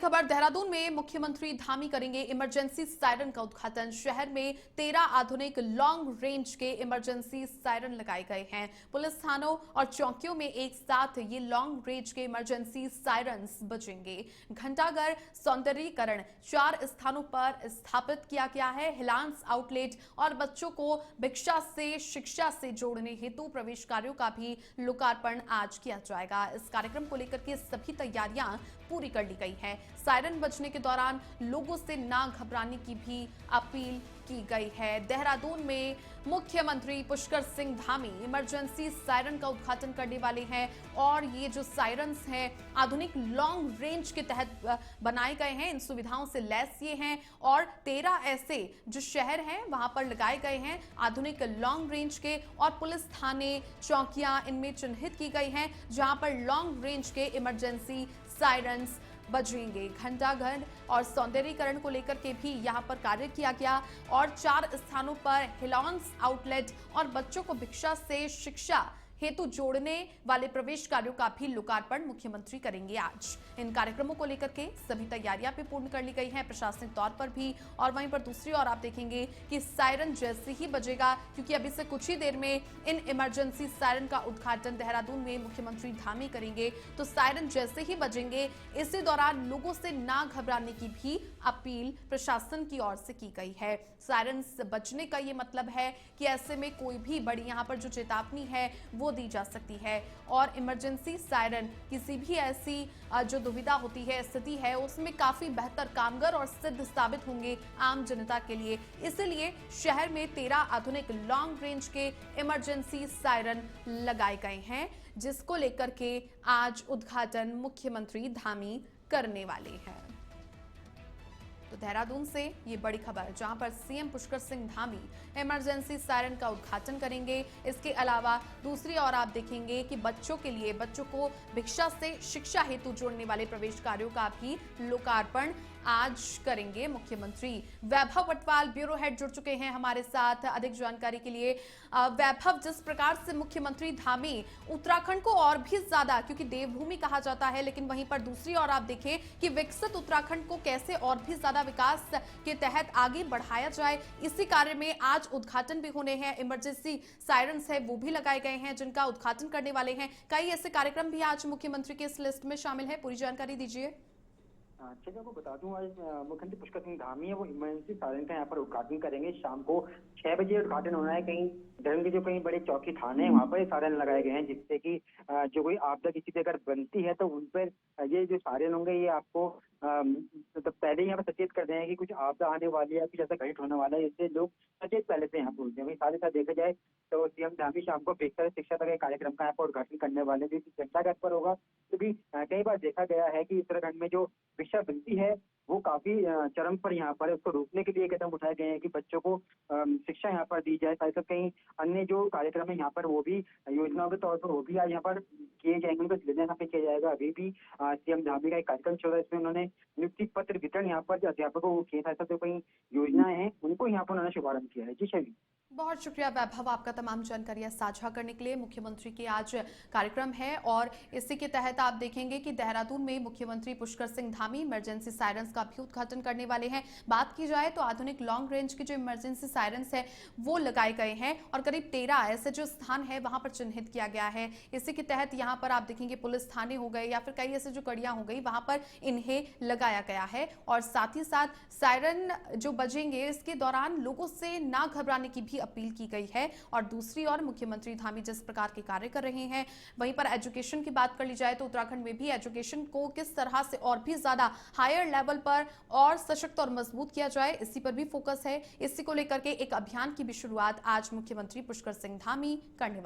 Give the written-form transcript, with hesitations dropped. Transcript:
खबर देहरादून में मुख्यमंत्री धामी करेंगे इमरजेंसी सायरन का उद्घाटन। शहर में 13 आधुनिक लॉन्ग रेंज के इमरजेंसी सायरन लगाए गए हैं। पुलिस थानों और चौकियों में एक साथ ये लॉन्ग रेंज के इमरजेंसी सायरन्स बजेंगे। घंटाघर सौंदर्यीकरण 4 स्थानों पर स्थापित किया गया है। हिलांस आउटलेट और बच्चों को भिक्षा से शिक्षा से जोड़ने हेतु प्रवेश कार्यों का भी लोकार्पण आज किया जाएगा। इस कार्यक्रम को लेकर के सभी तैयारियां पूरी कर ली गई है। सायरन बजने के दौरान लोगों से ना घबराने की भी अपील की गई है। देहरादून में मुख्यमंत्री पुष्कर सिंह धामी इमरजेंसी सायरन का उद्घाटन करने वाले हैं और ये जो सायरन्स हैं आधुनिक लॉन्ग रेंज के तहत बनाए गए हैं। इन सुविधाओं से लैस ये हैं और 13 ऐसे जो शहर हैं वहां पर लगाए गए हैं आधुनिक लॉन्ग रेंज के, और पुलिस थाने चौकियां इनमें चिन्हित की गई हैं जहां पर लॉन्ग रेंज के इमरजेंसी सायरन्स बजेंगे। घंटाघर और सौंदर्यीकरण को लेकर के भी यहां पर कार्य किया गया और 4 स्थानों पर हिलांस आउटलेट और बच्चों को भिक्षा से शिक्षा हेतु जोड़ने वाले प्रवेश कार्यों का भी लोकार्पण मुख्यमंत्री करेंगे आज। इन कार्यक्रमों को लेकर के सभी तैयारियां भी पूर्ण कर ली गई हैं प्रशासनिक तौर पर भी, और वहीं पर दूसरी ओर आप देखेंगे कि सायरन जैसे ही बजेगा, क्योंकि अभी से कुछ ही देर में इन इमरजेंसी सायरन का उद्घाटन देहरादून में मुख्यमंत्री धामी करेंगे, तो सायरन जैसे ही बजेंगे इसी दौरान लोगों से ना घबराने की भी अपील प्रशासन की ओर से की गई है। सायरन बजने का ये मतलब है कि ऐसे में कोई भी बड़ी यहाँ पर जो चेतावनी है वो दी जा सकती है, और इमरजेंसी सायरन किसी भी ऐसी जो दुविधा होती है, स्थिति है, उसमें काफी बेहतर कामगर और सिद्ध साबित होंगे आम जनता के लिए। इसलिए शहर में 13 आधुनिक लॉन्ग रेंज के इमरजेंसी सायरन लगाए गए हैं, जिसको लेकर के आज उद्घाटन मुख्यमंत्री धामी करने वाले हैं। तो देहरादून से ये बड़ी खबर, जहां पर CM Pushkar Singh Dhami emergency siren का उद्घाटन करेंगे। इसके अलावा दूसरी ओर आप देखेंगे कि बच्चों के लिए, बच्चों को भिक्षा से शिक्षा हेतु जोड़ने वाले प्रवेश कार्यों का भी लोकार्पण आज करेंगे मुख्यमंत्री। वैभव वटवाल ब्यूरो हेड जुड़ चुके हैं हमारे साथ अधिक जानकारी के लिए। वैभव, जिस प्रकार से मुख्यमंत्री धामी उत्तराखंड को और भी ज्यादा, क्योंकि देवभूमि कहा जाता है, लेकिन वहीं पर दूसरी ओर आप देखें कि विकसित उत्तराखंड को कैसे और भी ज्यादा विकास के तहत आगे बढ़ाया जाए, इसी कार्य में आज उद्घाटन भी होने हैं। इमरजेंसी सायरन्स है वो भी लगाए गए हैं जिनका उद्घाटन करने वाले हैं। कई ऐसे कार्यक्रम भी आज मुख्यमंत्री के इस लिस्ट में शामिल है, पूरी जानकारी दीजिए। चलिए, आपको बता दूं, आज मुख्यमंत्री पुष्कर सिंह धामी है वो इमरजेंसी सायरन का यहाँ पर उद्घाटन करेंगे। शाम को 6 बजे उद्घाटन होना है। कहीं धर्म के जो कई बड़े चौकी थाने हैं वहाँ पर सायरन लगाए गए हैं, जिससे कि जो कोई आपदा किसी पे अगर बनती है तो उन पर ये जो सायरन होंगे ये आपको तो पहले यहाँ पर सचेत कर दें कि कुछ आपदा आने वाली है, कुछ ऐसा घटित होने वाला है, इससे लोग सचेत पहले से यहाँ पहुंचते हैं। साथ ही साथ देखा जाए तो सीएम धामी शाम को भिक्षा शिक्षा तक एक कार्यक्रम का यहाँ पर उद्घाटन करने वाले, जो कि घंटाघर पर होगा। तो भी कई बार देखा गया है कि उत्तराखंड में जो भिक्षा बनती है वो काफी चरम पर यहाँ पर, उसको रोकने के लिए कदम उठाए गए हैं कि बच्चों को शिक्षा यहाँ पर दी जाए। साथ ही कई अन्य जो कार्यक्रम है यहाँ पर वो भी योजनाओं के तौर पर वो भी आज यहाँ पर किए जाएंगे, उनका शिलान्यास यहाँ पे किया जाएगा। अभी भी सीएम धामी का एक कार्यक्रम चल रहा है, इसमें उन्होंने नियुक्ति पत्र वितरण यहाँ पर अध्यापकों को किए। साथ जो कई योजनाएं हैं उनको यहाँ पर उन्होंने शुभारंभ किया है। जी शैली। बहुत शुक्रिया वैभव आपका तमाम जानकारियां साझा करने के लिए। मुख्यमंत्री के आज कार्यक्रम है और इसी के तहत आप देखेंगे कि देहरादून में मुख्यमंत्री पुष्कर सिंह धामी इमरजेंसी सायरन्स का भी उद्घाटन करने वाले हैं। बात की जाए तो आधुनिक लॉन्ग रेंज के जो इमरजेंसी सायरन्स है वो लगाए गए हैं और करीब 13 ऐसे जो स्थान है वहां पर चिन्हित किया गया है। इसी के तहत यहाँ पर आप देखेंगे पुलिस थाने हो गए या फिर कई ऐसे जो कड़ियां हो गई वहां पर इन्हें लगाया गया है, और साथ ही साथ सायरन जो बजेंगे इसके दौरान लोगों से ना घबराने की भी अपील की गई है। और दूसरी ओर मुख्यमंत्री धामी जिस प्रकार के कार्य कर रहे हैं, वहीं पर एजुकेशन की बात कर ली जाए तो उत्तराखंड में भी एजुकेशन को किस तरह से और भी ज्यादा हायर लेवल पर और सशक्त और मजबूत किया जाए, इसी पर भी फोकस है। इसी को लेकर के एक अभियान की भी शुरुआत आज मुख्यमंत्री पुष्कर सिंह धामी करने वाले